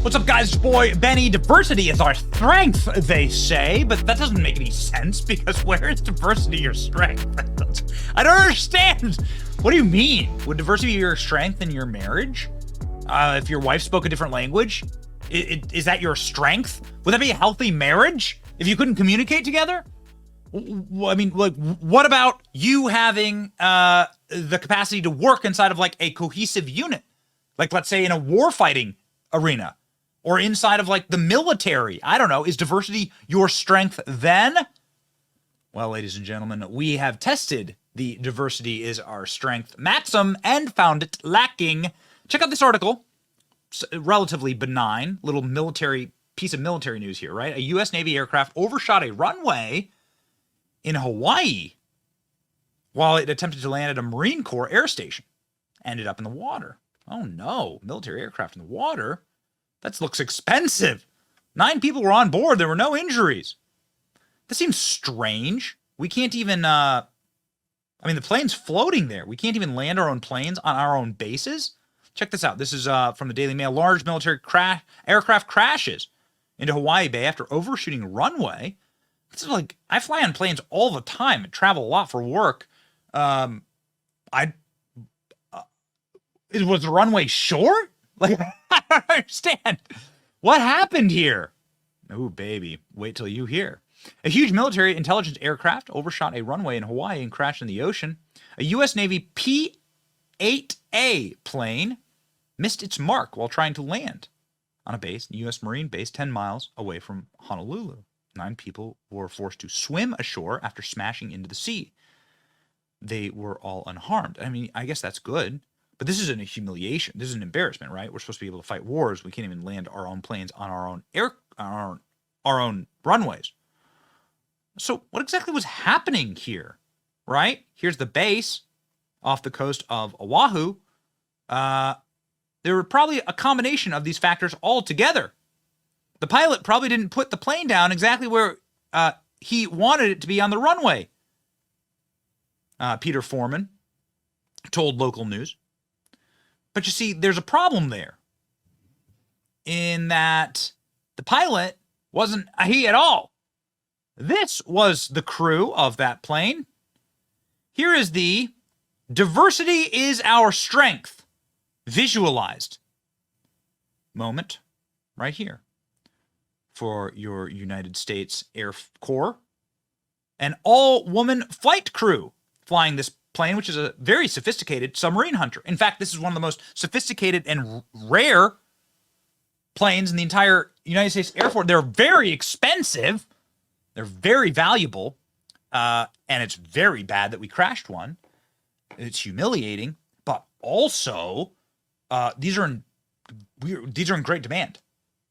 What's up, guys? It's your boy, Benny. Diversity is our strength, they say, but that doesn't make any sense because where is diversity your strength? I don't understand. What do you mean? Would diversity be your strength in your marriage? If your wife spoke a different language, is that your strength? Would that be a healthy marriage if you couldn't communicate together? I mean, like, what about you having the capacity to work inside of like a cohesive unit? Like, let's say in a warfighting arena or inside of like the military. I don't know. Is diversity your strength then? Well, ladies and gentlemen, we have tested the diversity is our strength maxim and found it lacking. Check out this article. It's relatively benign little military piece of military news here, right? A U.S. Navy aircraft overshot a runway in Hawaii while it attempted to land at a Marine Corps air station. Ended up in the water. Oh no, military aircraft in the water? That looks expensive. 9 people were on board. There were no injuries. This seems strange. We can't even, the plane's floating there. We can't even land our own planes on our own bases. Check this out. This is from the Daily Mail. Large military aircraft crashes into Hawaii Bay after overshooting a runway. This is like, I fly on planes all the time and travel a lot for work. Was the runway short? Like, I don't understand. What happened here? Oh, baby. Wait till you hear. A huge military intelligence aircraft overshot a runway in Hawaii and crashed in the ocean. A U.S. Navy P-8A plane missed its mark while trying to land on a base, U.S. Marine base 10 miles away from Honolulu. 9 people were forced to swim ashore after smashing into the sea. They were all unharmed. I mean, I guess that's good. But this isn't a humiliation. This is an embarrassment, right? We're supposed to be able to fight wars. We can't even land our own planes on our own runways. So what exactly was happening here, right? Here's the base off the coast of Oahu. There were probably a combination of these factors all together. The pilot probably didn't put the plane down exactly where he wanted it to be on the runway. Peter Foreman told local news. But you see, there's a problem there in that the pilot wasn't he at all. This was the crew of that plane. Here is the diversity is our strength visualized moment right here for your United States Air Corps. An all-woman flight crew flying this plane, which is a very sophisticated submarine hunter. In fact, this is one of the most sophisticated and rare planes in the entire United States Air Force. They're very expensive. They're very valuable. And it's very bad that we crashed one. It's humiliating, but also these are in great demand.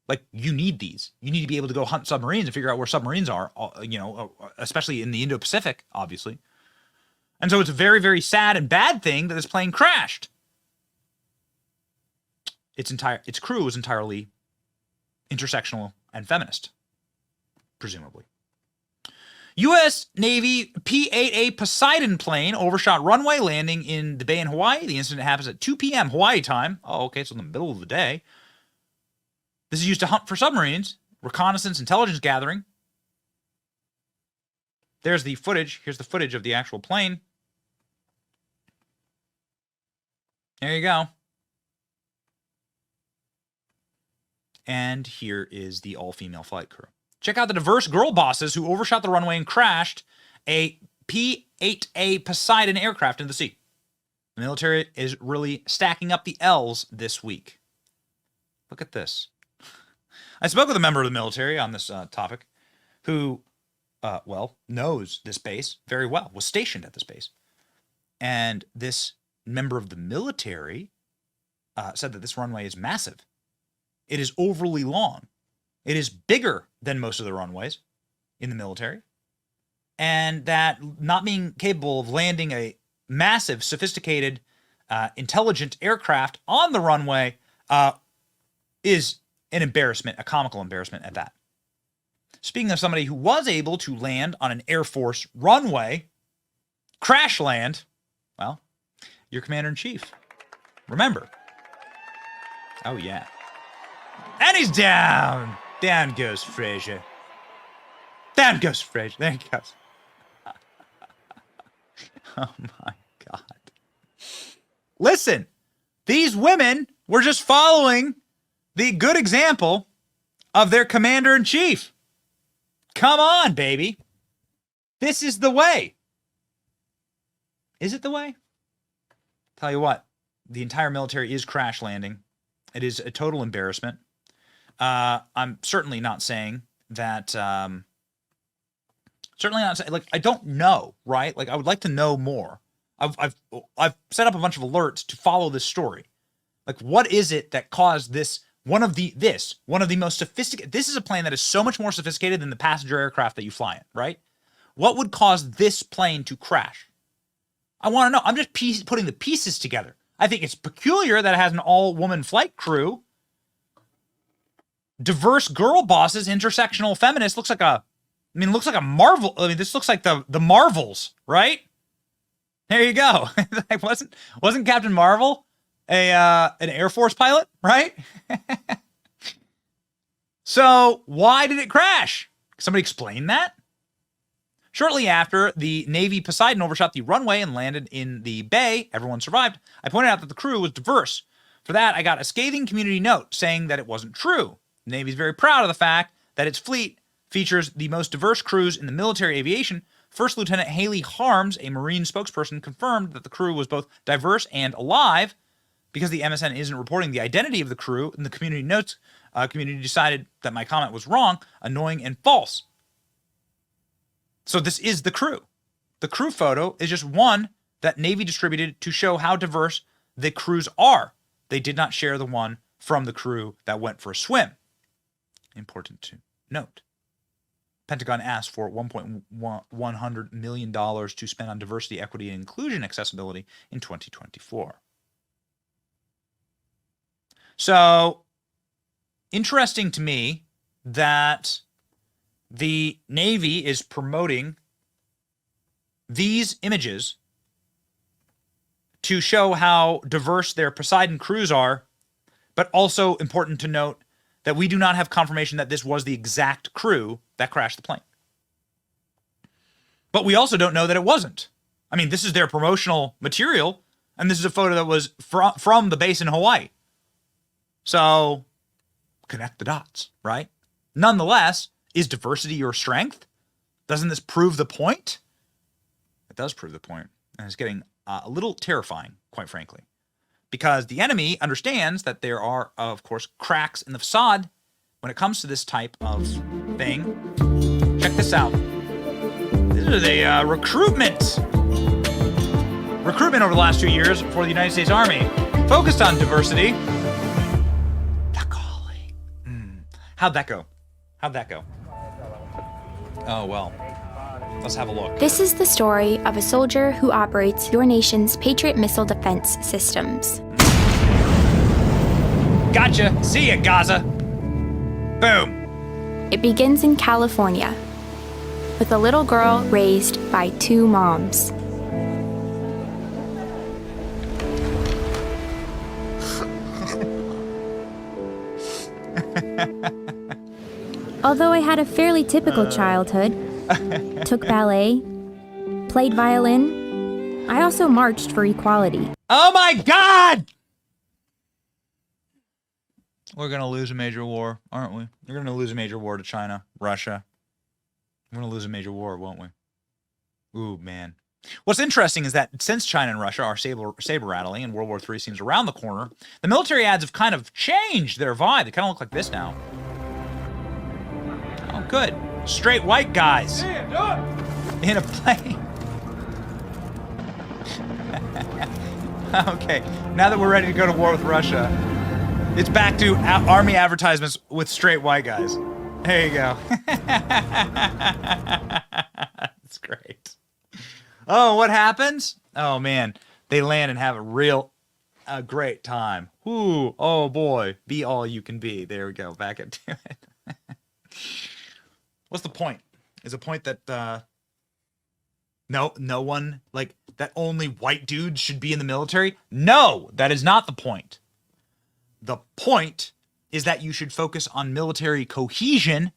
Like, you need these. You need to be able to go hunt submarines and figure out where submarines are, especially in the Indo-Pacific, obviously. And so it's a very, very sad and bad thing that this plane crashed. Its crew was entirely intersectional and feminist, presumably. U.S. Navy P-8A Poseidon plane overshot runway landing in the bay in Hawaii. The incident happens at 2 p.m. Hawaii time. Oh, okay, so in the middle of the day. This is used to hunt for submarines, reconnaissance, intelligence gathering. There's the footage. Here's the footage of the actual plane. There you go. And here is the all-female flight crew. Check out the diverse girl bosses who overshot the runway and crashed a P-8A Poseidon aircraft in the sea. The military is really stacking up the L's this week. Look at this. I spoke with a member of the military on this topic who, knows this base very well, was stationed at this base. And this member of the military said that this runway is massive. It is overly long. It is bigger than most of the runways in the military. And that not being capable of landing a massive, sophisticated, intelligent aircraft on the runway is an embarrassment, a comical embarrassment at that. Speaking of somebody who was able to land on an Air Force runway, crash land, well, your commander-in-chief. Remember. Oh, yeah. And he's down. Down goes Frazier. Down goes Frazier. There he goes. Oh my God. Listen, these women were just following the good example of their commander-in-chief. Come on, baby. This is the way. Is it the way? Tell you what, the entire military is crash landing. It is a total embarrassment. I'm certainly not saying that, like, I don't know, right? Like, I would like to know more. I've set up a bunch of alerts to follow this story. Like, what is it that caused this? One of the most sophisticated, this is a plane that is so much more sophisticated than the passenger aircraft that you fly in, right? What would cause this plane to crash? I want to know. I'm just putting the pieces together. I think it's peculiar that it has an all-woman flight crew. Diverse girl bosses, intersectional feminists. Looks like a Marvel. I mean, this looks like the Marvels, right? There you go. Like, wasn't Captain Marvel an Air Force pilot, right? So why did it crash? Somebody explain that? Shortly after the Navy Poseidon overshot the runway and landed in the bay, everyone survived. I pointed out that the crew was diverse. For that, I got a scathing community note saying that it wasn't true. The Navy is very proud of the fact that its fleet features the most diverse crews in the military aviation. First Lieutenant Haley Harms, a Marine spokesperson, confirmed that the crew was both diverse and alive. Because the MSN isn't reporting the identity of the crew, and the community notes community decided that my comment was wrong, annoying, and false. So this is the crew. The crew photo is just one that Navy distributed to show how diverse the crews are. They did not share the one from the crew that went for a swim. Important to note. Pentagon asked for $1.1 million to spend on diversity, equity, and inclusion accessibility in 2024. So, interesting to me that the Navy is promoting these images to show how diverse their Poseidon crews are, but also important to note that we do not have confirmation that this was the exact crew that crashed the plane. But we also don't know that it wasn't. I mean, this is their promotional material, and this is a photo that was from the base in Hawaii. So, connect the dots, right? Nonetheless, is diversity your strength? Doesn't this prove the point? It does prove the point, and it's getting a little terrifying, quite frankly, because the enemy understands that there are, of course, cracks in the facade when it comes to this type of thing. Check this out. This is a recruitment over the last 2 years for the United States Army, focused on diversity. How'd that go? Oh, well. Let's have a look. This is the story of a soldier who operates your nation's Patriot missile defense systems. Gotcha. See ya, Gaza. Boom. It begins in California, with a little girl raised by two moms. Although I had a fairly typical childhood, took ballet, played violin, I also marched for equality. Oh my God! We're gonna lose a major war, aren't we? We're gonna lose a major war to China, Russia. We're gonna lose a major war, won't we? Ooh, man. What's interesting is that since China and Russia are saber rattling and World War III seems around the corner, the military ads have kind of changed their vibe. They kind of look like this now. Oh, good. Straight white guys in a plane. Okay, now that we're ready to go to war with Russia, it's back to army advertisements with straight white guys. There you go. That's great. Oh, what happens? Oh, man. They land and have a great time. Ooh, oh, boy. Be all you can be. There we go. Back into it. What's the point? Is the point that no one, like, that only white dudes should be in the military? No, that is not the point. The point is that you should focus on military cohesion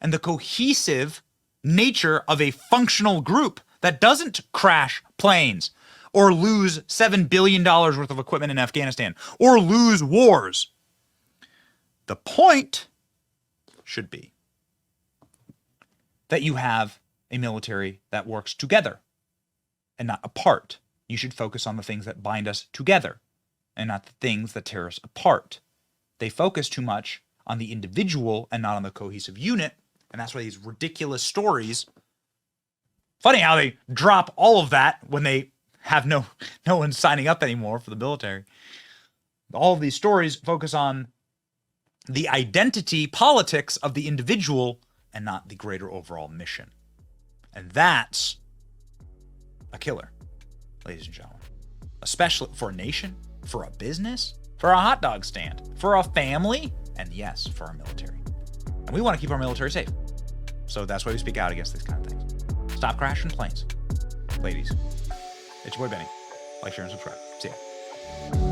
and the cohesive nature of a functional group that doesn't crash planes or lose $7 billion worth of equipment in Afghanistan or lose wars. The point should be that you have a military that works together and not apart. You should focus on the things that bind us together and not the things that tear us apart. They focus too much on the individual and not on the cohesive unit, and that's why these ridiculous stories. Funny how they drop all of that when they have no one signing up anymore for the military. All of these stories focus on the identity politics of the individual and not the greater overall mission. And that's a killer, ladies and gentlemen. Especially for a nation, for a business, for a hot dog stand, for a family, and yes, for our military. And we want to keep our military safe. So that's why we speak out against these kind of things. Stop crashing planes. Ladies, it's your boy Benny. Like, share, and subscribe. See ya.